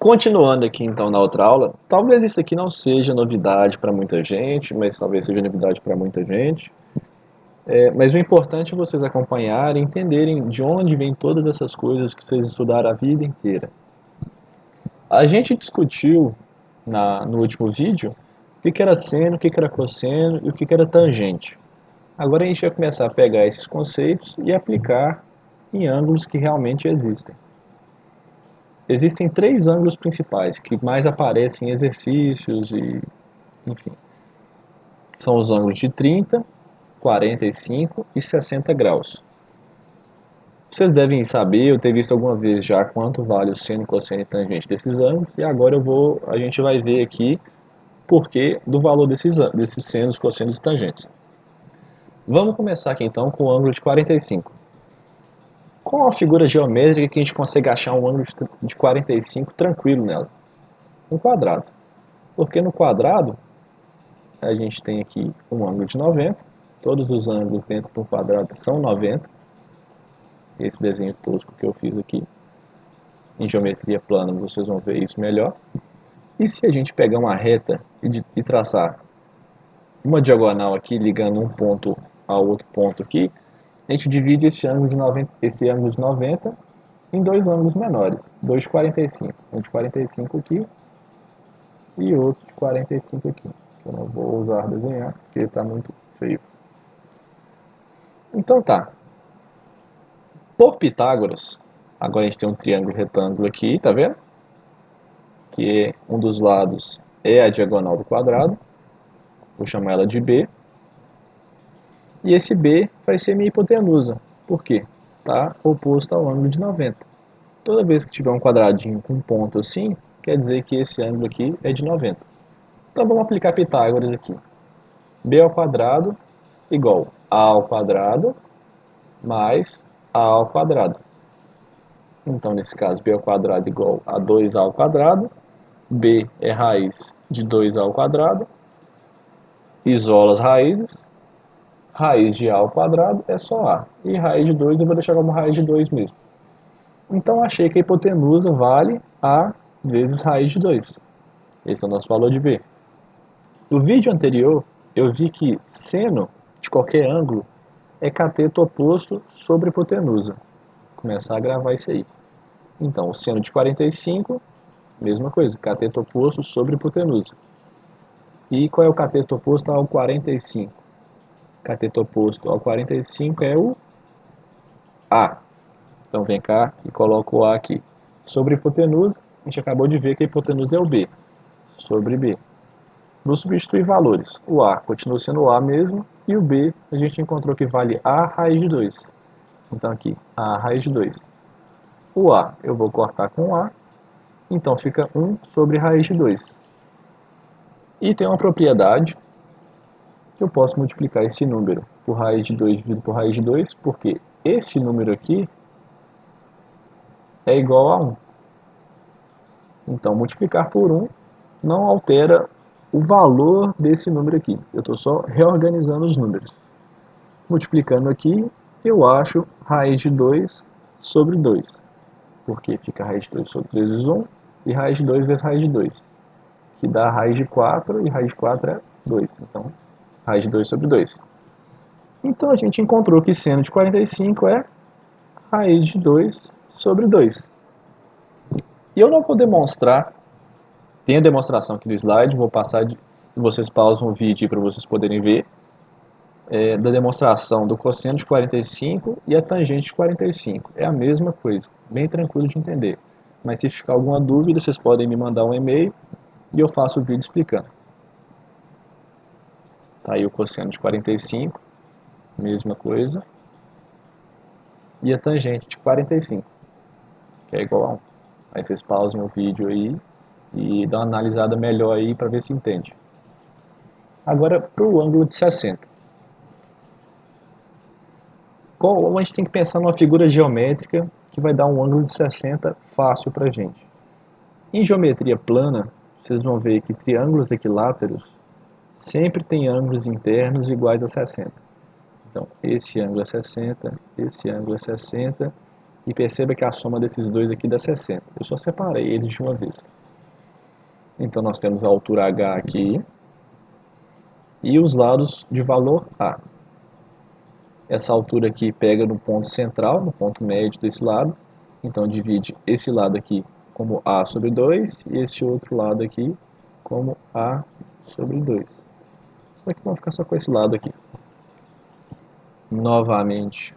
Continuando aqui então na outra aula, talvez isso aqui não seja novidade para muita gente, mas talvez seja novidade para muita gente. Mas o importante é vocês acompanharem, entenderem de onde vêm todas essas coisas que vocês estudaram a vida inteira. A gente discutiu no último vídeo o que era seno, o que era cosseno e o que era tangente. Agora a gente vai começar a pegar esses conceitos e aplicar em ângulos que realmente existem. Existem três ângulos principais que mais aparecem em exercícios e, enfim, são os ângulos de 30, 45 e 60 graus. Vocês devem saber, eu ter visto alguma vez já quanto vale o seno, cosseno e tangente desses ângulos, e agora a gente vai ver aqui porquê do valor desses senos, cossenos e tangentes. Vamos começar aqui então com o ângulo de 45. Qual a figura geométrica que a gente consegue achar um ângulo de 45 tranquilo nela? Um quadrado. Porque no quadrado a gente tem aqui um ângulo de 90, todos os ângulos dentro de um quadrado são 90, esse desenho tosco que eu fiz aqui, em geometria plana vocês vão ver isso melhor. E se a gente pegar uma reta e traçar uma diagonal aqui, ligando um ponto ao outro ponto aqui, a gente divide esse ângulo de 90 em dois ângulos menores, dois de 45, um de 45 aqui e outro de 45 aqui. Eu não vou usar desenhar, porque está muito feio. Então tá. Por Pitágoras, agora a gente tem um triângulo retângulo aqui, tá vendo? Que um dos lados é a diagonal do quadrado. Vou chamar ela de B. E esse B vai ser minha hipotenusa. Por quê? Está oposto ao ângulo de 90. Toda vez que tiver um quadradinho com um ponto assim, quer dizer que esse ângulo aqui é de 90. Então vamos aplicar Pitágoras aqui. B ao quadrado igual a ao quadrado mais a ao quadrado. Então, nesse caso, b ao quadrado igual a 2a ao quadrado. B é raiz de 2a ao quadrado. Isola as raízes. Raiz de a ao quadrado é só a. E raiz de 2 eu vou deixar como raiz de 2 mesmo. Então, achei que a hipotenusa vale a vezes raiz de 2. Esse é o nosso valor de b. No vídeo anterior, eu vi que seno de qualquer ângulo é cateto oposto sobre hipotenusa. Vou começar a gravar isso aí. Então, o seno de 45, mesma coisa, cateto oposto sobre hipotenusa. E qual é o cateto oposto ao 45? Cateto oposto ao 45 é o A. Então, vem cá e coloco o A aqui. Sobre hipotenusa, a gente acabou de ver que a hipotenusa é o B. Sobre B. Vou substituir valores. O A continua sendo o A mesmo, e o B a gente encontrou que vale A raiz de 2. Então, aqui, A raiz de 2. O A eu vou cortar com A, então fica 1 sobre raiz de 2. E tem uma propriedade que eu posso multiplicar esse número por raiz de 2 dividido por raiz de 2, porque esse número aqui é igual a 1. Então, multiplicar por 1 não altera o valor desse número aqui. Eu estou só reorganizando os números. Multiplicando aqui, eu acho raiz de 2 sobre 2. Porque fica raiz de 2 sobre 2 vezes 1 e raiz de 2 vezes raiz de 2. Que dá raiz de 4 e raiz de 4 é 2. Então, raiz de 2 sobre 2. Então, a gente encontrou que seno de 45 é raiz de 2 sobre 2. E eu não vou demonstrar, tem a demonstração aqui no slide, vou passar, vocês pausam o vídeo para vocês poderem ver, da demonstração do cosseno de 45 e a tangente de 45. É a mesma coisa, bem tranquilo de entender. Mas se ficar alguma dúvida, vocês podem me mandar um e-mail e eu faço o vídeo explicando. Tá aí o cosseno de 45, mesma coisa. E a tangente de 45, que é igual a 1. Aí vocês pausem o vídeo aí e dão uma analisada melhor aí para ver se entende. Agora para o ângulo de 60. A gente tem que pensar numa figura geométrica que vai dar um ângulo de 60 fácil para a gente. Em geometria plana, vocês vão ver que triângulos equiláteros sempre têm ângulos internos iguais a 60. Então, esse ângulo é 60, esse ângulo é 60 E perceba que a soma desses dois aqui dá 60. Eu só separei eles de uma vez. Então nós temos a altura h aqui e os lados de valor a. Essa altura aqui pega no ponto central, no ponto médio desse lado. Então divide esse lado aqui como a sobre 2 e esse outro lado aqui como a sobre 2. Só que vamos ficar só com esse lado aqui. Novamente,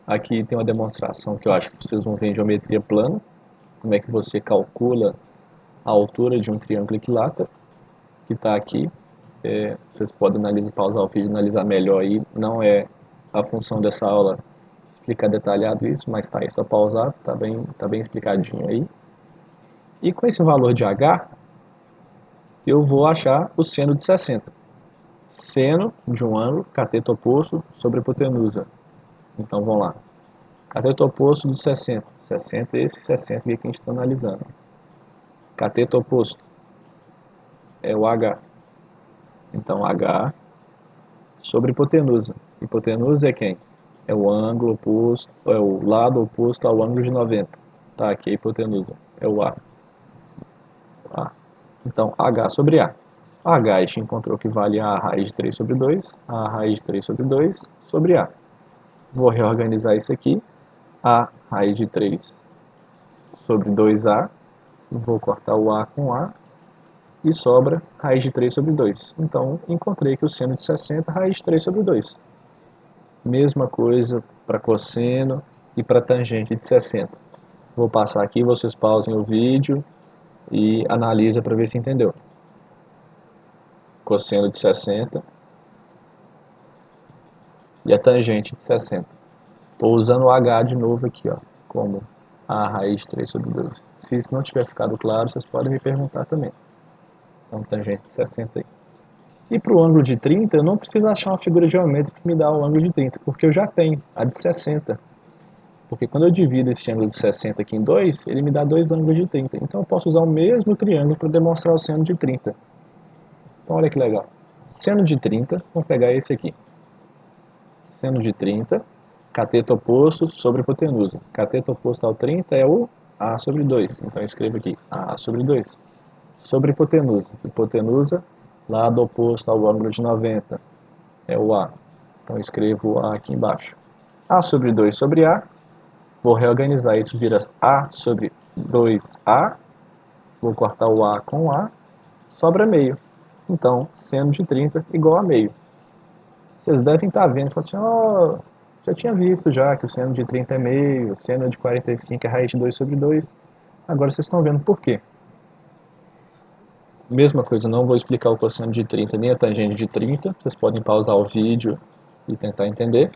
aqui tem uma demonstração que eu acho que vocês vão ver em geometria plana. Como é que você calcula a altura de um triângulo equilátero, que está aqui. Vocês podem pausar o vídeo e analisar melhor aí. Não é a função dessa aula explicar detalhado isso, mas tá aí, só pausar, tá bem explicadinho aí. E com esse valor de h, eu vou achar o seno de 60. Seno de um ângulo, cateto oposto sobre hipotenusa. Então vamos lá. Cateto oposto de 60. 60 é esse 60 aqui que a gente está analisando. Cateto oposto é o h. Então h sobre hipotenusa. Hipotenusa é quem? É o ângulo oposto, é o lado oposto ao ângulo de 90. Tá, aqui é a hipotenusa, é o A. Então, H sobre A. H a gente encontrou que vale A raiz de 3 sobre 2, A raiz de 3 sobre 2 sobre A. Vou reorganizar isso aqui. A raiz de 3 sobre 2A. Vou cortar o A com A. E sobra raiz de 3 sobre 2. Então, encontrei que o seno de 60 é raiz de 3 sobre 2. Mesma coisa para cosseno e para tangente de 60. Vou passar aqui, vocês pausem o vídeo e analisem para ver se entendeu. Cosseno de 60 e a tangente de 60. Estou usando o h de novo aqui, ó, como a raiz de 3 sobre 2. Se isso não tiver ficado claro, vocês podem me perguntar também. Então, tangente de 60 aí. E para o ângulo de 30, eu não preciso achar uma figura geométrica que me dá o ângulo de 30, porque eu já tenho a de 60. Porque quando eu divido esse ângulo de 60 aqui em 2, ele me dá dois ângulos de 30. Então eu posso usar o mesmo triângulo para demonstrar o seno de 30. Então olha que legal. Seno de 30, vamos pegar esse aqui. Seno de 30, cateto oposto sobre hipotenusa. Cateto oposto ao 30 é o A sobre 2. Então eu escrevo aqui A sobre 2. Sobre hipotenusa. Hipotenusa, lado oposto ao ângulo de 90. É o A. Então eu escrevo o A aqui embaixo. A sobre 2 sobre A. Vou reorganizar isso, vira A sobre 2A. Vou cortar o A com A. Sobra meio. Então, seno de 30 igual a meio. Vocês devem estar vendo, falando assim, oh, já tinha visto já que o seno de 30 é meio, o seno de 45 é raiz de 2 sobre 2. Agora vocês estão vendo por quê. Mesma coisa, não vou explicar o cosseno de 30 nem a tangente de 30. Vocês podem pausar o vídeo e tentar entender.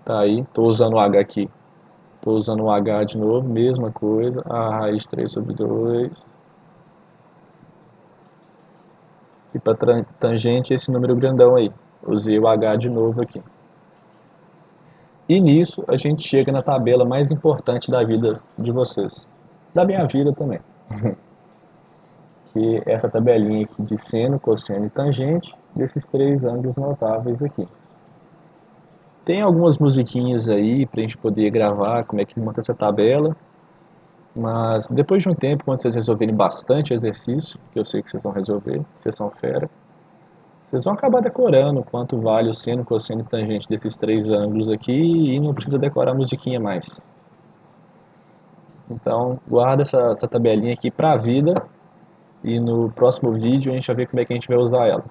Tá aí, estou usando o H aqui. Estou usando o H de novo, mesma coisa, a raiz de 3 sobre 2. E para tangente, esse número grandão aí. Usei o H de novo aqui. E nisso a gente chega na tabela mais importante da vida de vocês. Da minha vida também. Que é essa tabelinha aqui de seno, cosseno e tangente desses três ângulos notáveis aqui. Tem algumas musiquinhas aí pra gente poder gravar como é que monta essa tabela. Mas depois de um tempo, quando vocês resolverem bastante exercício, que eu sei que vocês vão resolver, vocês são fera, vocês vão acabar decorando quanto vale o seno, cosseno e tangente desses três ângulos aqui e não precisa decorar a musiquinha mais. Então, guarda essa tabelinha aqui para a vida e no próximo vídeo a gente vai ver como é que a gente vai usar ela.